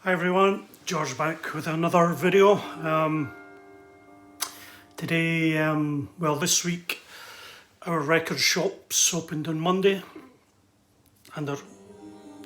Hi everyone, George back with another video. Today, this week our record shops opened on Monday, and our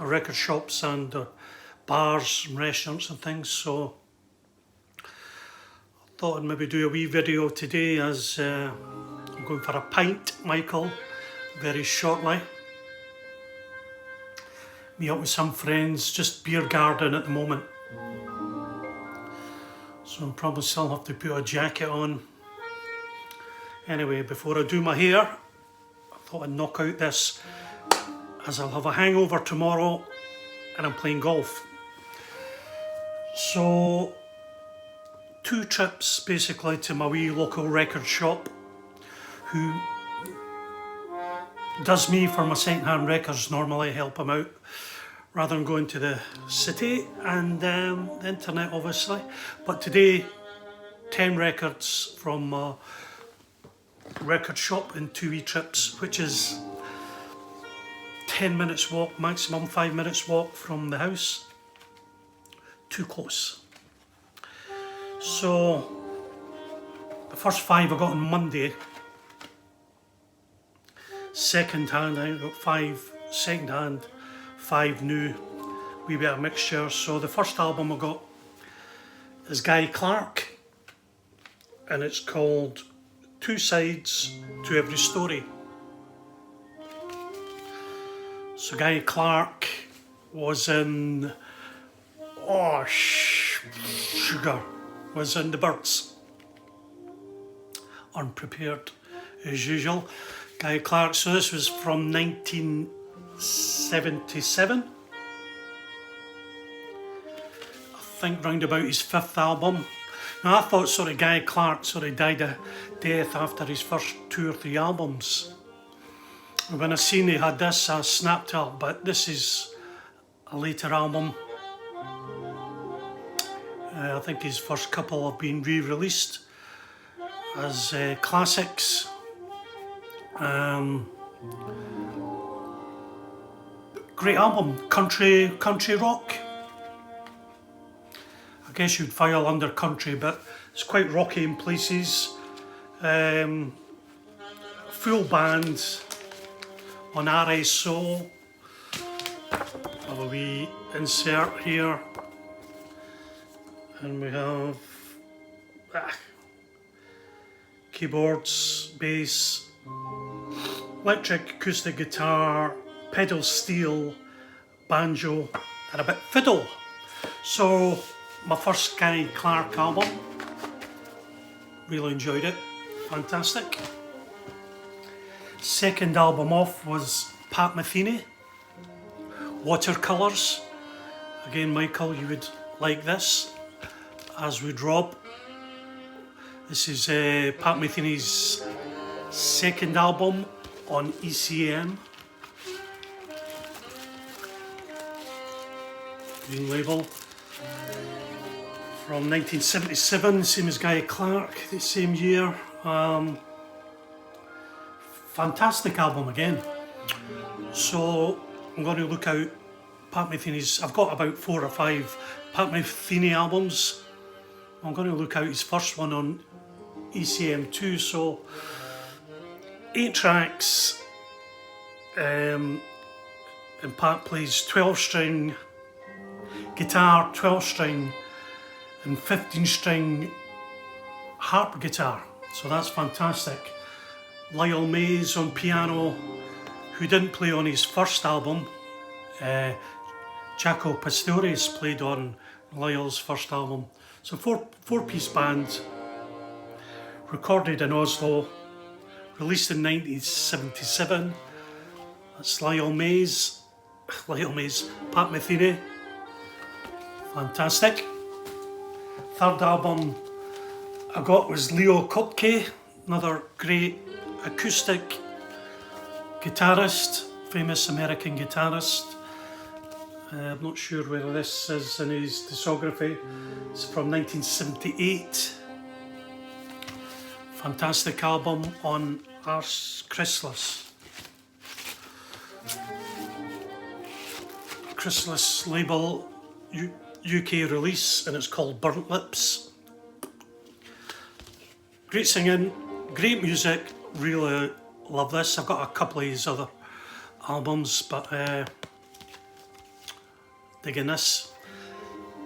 record shops and bars and restaurants and things, so I thought I'd maybe do a wee video today as I'm going for a pint, Michael, very shortly. Me up with some friends, just beer garden at the moment. So I'll probably still have to put a jacket on. Anyway, before I do my hair, I thought I'd knock out this as I'll have a hangover tomorrow and I'm playing golf. So, 2 trips basically to my wee local record shop who does me for my second-hand records, normally help him out rather than going to the city and the internet obviously. But today 10 records from a record shop in 2 wee trips, which is 10 minutes walk, maximum 5 minutes walk from the house. Too close. So the first 5 I got on Monday. Second hand, I got 5 second hand, 5 new, wee bit of mixture. So the first album I got is Guy Clark, and it's called 2 Sides to Every Story. So Guy Clark was in, Sugar was in the Birds. Unprepared as usual. Guy Clark, so this was from 1977. I think round about his 5th album. Now I thought Guy Clark died a death after his first 2 or 3 albums. And when I seen he had this, I snapped up, but this is a later album. I think his first couple have been re-released as classics. Great album, country rock. I guess you'd file under country, but it's quite rocky in places. Full band on RSO. Have a wee insert here, and we have keyboards, bass, electric acoustic guitar, pedal steel, banjo, and a bit fiddle. So my first Guy Clark album, really enjoyed it, fantastic. Second album off was Pat Metheny, Watercolours. Again, Michael, you would like this, as would Rob. This is Pat Metheny's second album on ECM. Green label. From 1977, same as Guy Clark, the same year. Fantastic album again. So I'm going to look out Pat Metheny's. I've got about 4 or 5 Pat Metheny albums. I'm going to look out his first one on ECM2. So 8 tracks, and Pat plays 12-string guitar, 12-string and 15-string harp guitar, so that's fantastic. Lyle Mays on piano, who didn't play on his first album. Jaco Pastorius played on Lyle's first album. So 4-piece band, recorded in Oslo, released in 1977. That's Lyle Mays, Pat Metheny, fantastic. Third album I got was Leo Kottke, another great acoustic guitarist, famous American guitarist. I'm not sure where this is in his discography. It's from 1978. Fantastic album on Ars Chrysalis. Chrysalis label UK release, and it's called Burnt Lips. Great singing, great music, really love this. I've got a couple of his other albums, but digging this.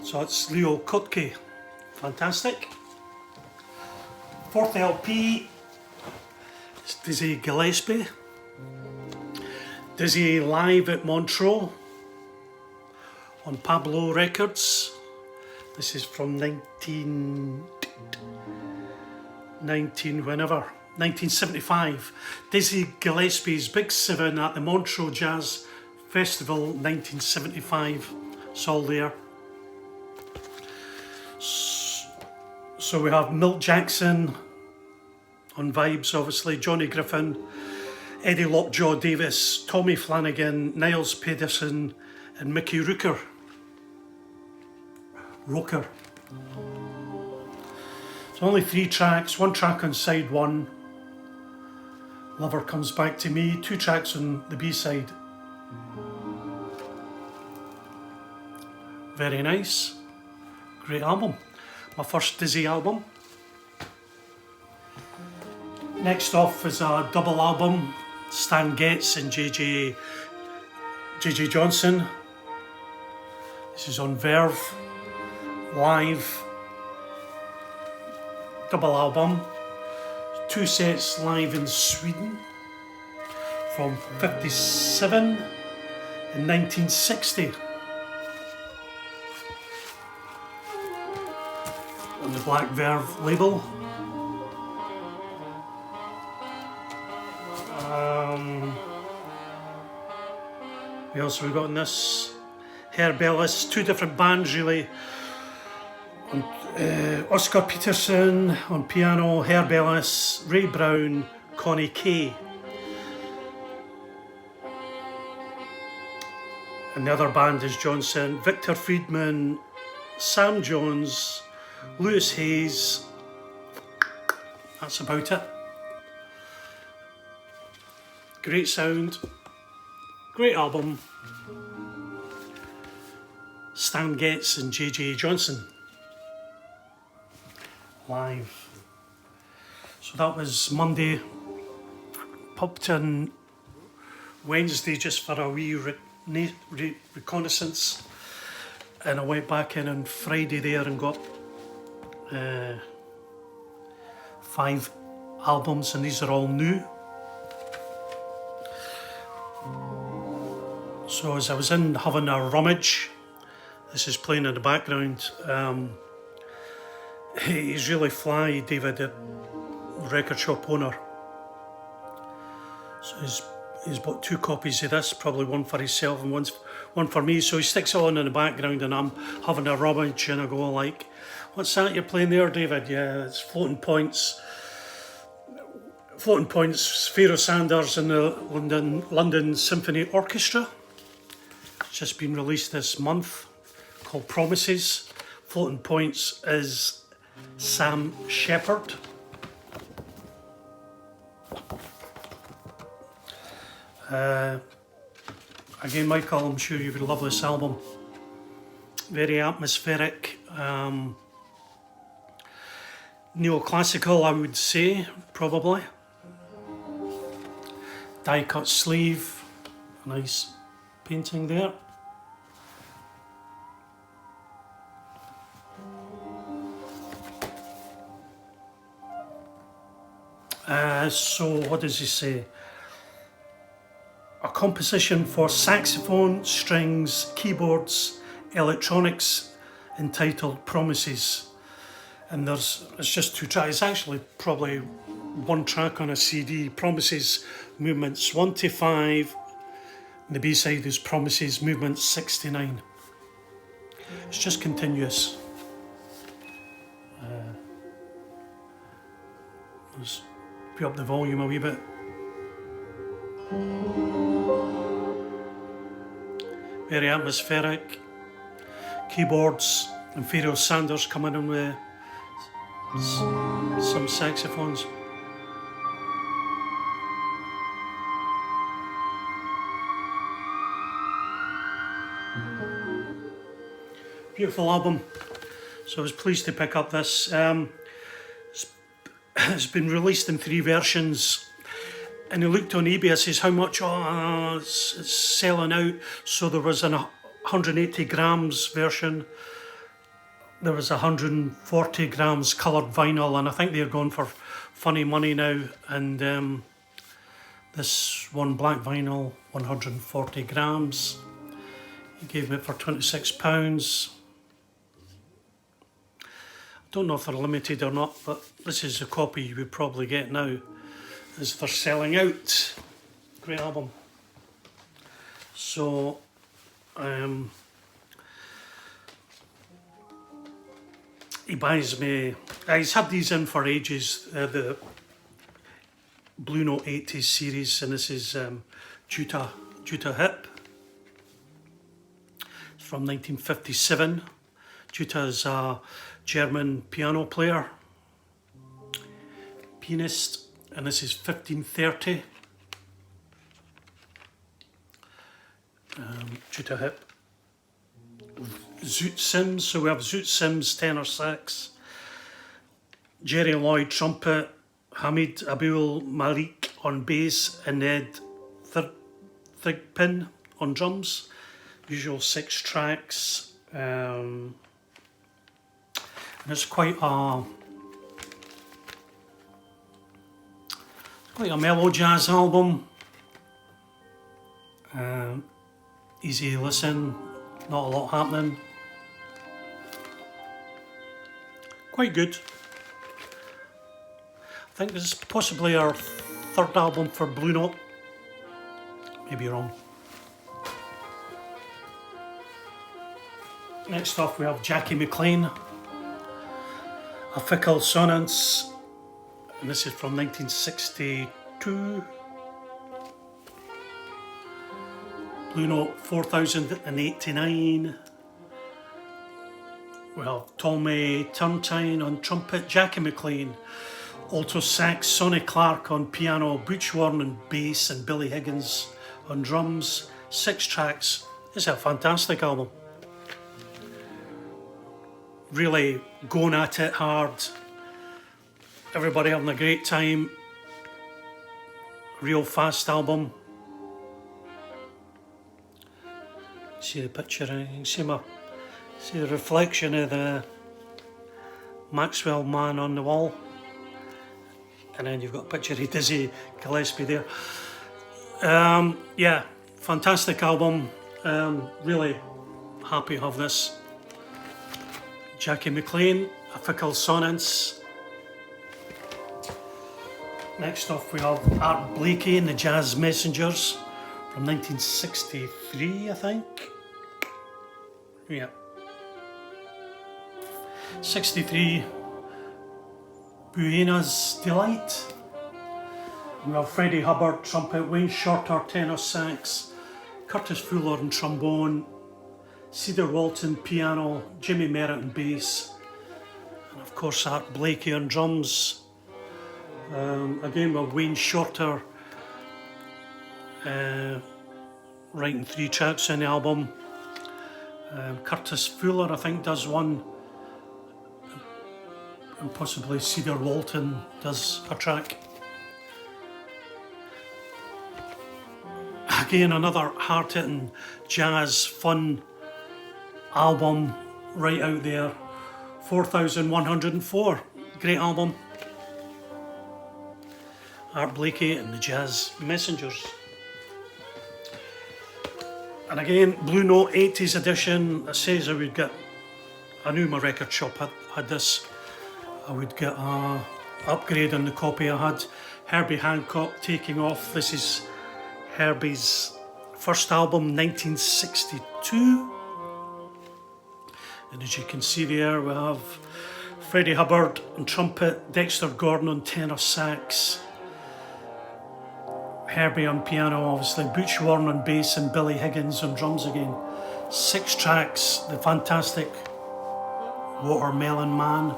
So it's Leo Kottke, fantastic. Fourth LP, it's Dizzy Gillespie. Dizzy live at Montreux on Pablo Records. This is from 1975. Dizzy Gillespie's Big Seven at the Montreux Jazz Festival 1975. It's all there. So we have Milt Jackson on vibes, obviously, Johnny Griffin, Eddie Lockjaw Davis, Tommy Flanagan, Niles Pedersen and Mickey Rooker. So only 3 tracks, 1 track on side 1, Lover Comes Back to Me, 2 tracks on the B-side. Very nice, great album. My first Dizzy album. Next off is a double album, Stan Getz and JJ Johnson. This is on Verve, live, double album. 2 sets live in Sweden from 57 and 1960. On the Black Verve label. What else have we got in this? Herbie Hancock, 2 different bands really. Oscar Peterson on piano, Herbie Hancock, Ray Brown, Connie Kay. And the other band is Johnson, Victor Friedman, Sam Jones, Lewis Hayes. That's about it. Great sound, great album. Stan Getz and JJ Johnson live. So that was Monday. Popped in Wednesday just for a wee reconnaissance, and I went back in on Friday there and got 5 albums, and these are all new. So as I was in having a rummage, this is playing in the background. He's really fly, David, the record shop owner. So he's bought 2 copies of this, probably one for himself and one for me. So he sticks it on in the background, and I'm having a rummage, and I go like, "What's that you're playing there, David?" "Yeah, it's Floating Points. Pharaoh Sanders and the London Symphony Orchestra. It's just been released this month, called Promises. Floating Points is Sam Shepard. Again, Michael, I'm sure you would love this album. Very atmospheric, neoclassical, I would say, probably. Die cut sleeve, nice painting there. So what does he say? A composition for saxophone, strings, keyboards, electronics, entitled Promises. And it's just 2 tracks. It's actually probably 1 track on a CD. Promises, movements 1 to 5. And the B-side is Promises, movement 69. It's just continuous. Let's put up the volume a wee bit. Very atmospheric. Keyboards and Pharaoh Sanders coming in with some saxophones. Beautiful album. So I was pleased to pick up this. It's been released in 3 versions. And I looked on eBay, I says how much, it's selling out. So there was an 180 grams version. There was 140 grams coloured vinyl, and I think they're going for funny money now. And this one black vinyl, 140 grams. He gave me it for £26. I don't know if they're limited or not, but this is a copy you would probably get now, as they're selling out. Great album. So, he buys me, he's had these in for ages, the Blue Note 80s series, and this is Jutta Hipp. It's from 1957. Jutta is a German piano player, pianist, and this is 1530. Jutta Hipp. Zoot Sims, so we have Zoot Sims tenor sax, Jerry Lloyd trumpet, Hamid Abdul Malik on bass, and Ed Thigpen on drums. Usual 6 tracks. And it's quite a mellow jazz album. Easy to listen, not a lot happening. Quite good. I think this is possibly our 3rd album for Blue Note. Maybe wrong. Next off we have Jackie McLean, A Fickle Sonance, and this is from 1962. Blue Note 4089. We have Tommy Turntine on trumpet, Jackie McLean, alto sax, Sonny Clark on piano, Butch Warren on bass, and Billy Higgins on drums. 6 tracks. It's a fantastic album. Really going at it hard. Everybody having a great time. Real fast album. See the picture, you can see the reflection of the Maxwell man on the wall, and then you've got a picture of Dizzy Gillespie there. Yeah, fantastic album. Really happy to have this. Jackie McLean, A Fickle Sonance. Next off we have Art Blakey and the Jazz Messengers from 1963, I think. Yeah. 63, Buena's Delight. We have Freddie Hubbard trumpet, Wayne Shorter tenor sax, Curtis Fuller on trombone, Cedar Walton piano, Jimmy Merritt on bass, and of course Art Blakey on drums. Again we have Wayne Shorter writing 3 tracks on the album. Curtis Fuller, I think, does one, and possibly Cedar Walton does a track. Again, another hard-hitting jazz fun album right out there. 4104, great album. Art Blakey and the Jazz Messengers. And again, Blue Note 80s edition. It says I would get, I knew my record shop had this, I would get a upgrade on the copy I had. Herbie Hancock, Taking Off. This is Herbie's first album, 1962. And as you can see there, we have Freddie Hubbard on trumpet, Dexter Gordon on tenor sax, Herbie on piano, obviously, Butch Warren on bass, and Billy Higgins on drums again. 6 tracks, the fantastic Watermelon Man,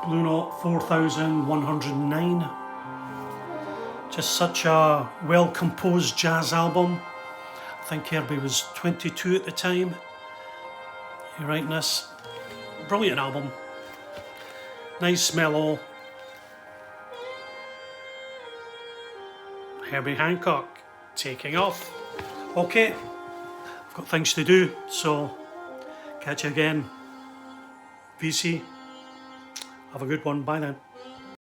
Blue Note 4109. Just such a well-composed jazz album. I think Herbie was 22 at the time. You're writing this. Brilliant album. Nice, mellow. Herbie Hancock taking off. Okay, I've got things to do, so catch you again. VC, have a good one. Bye now.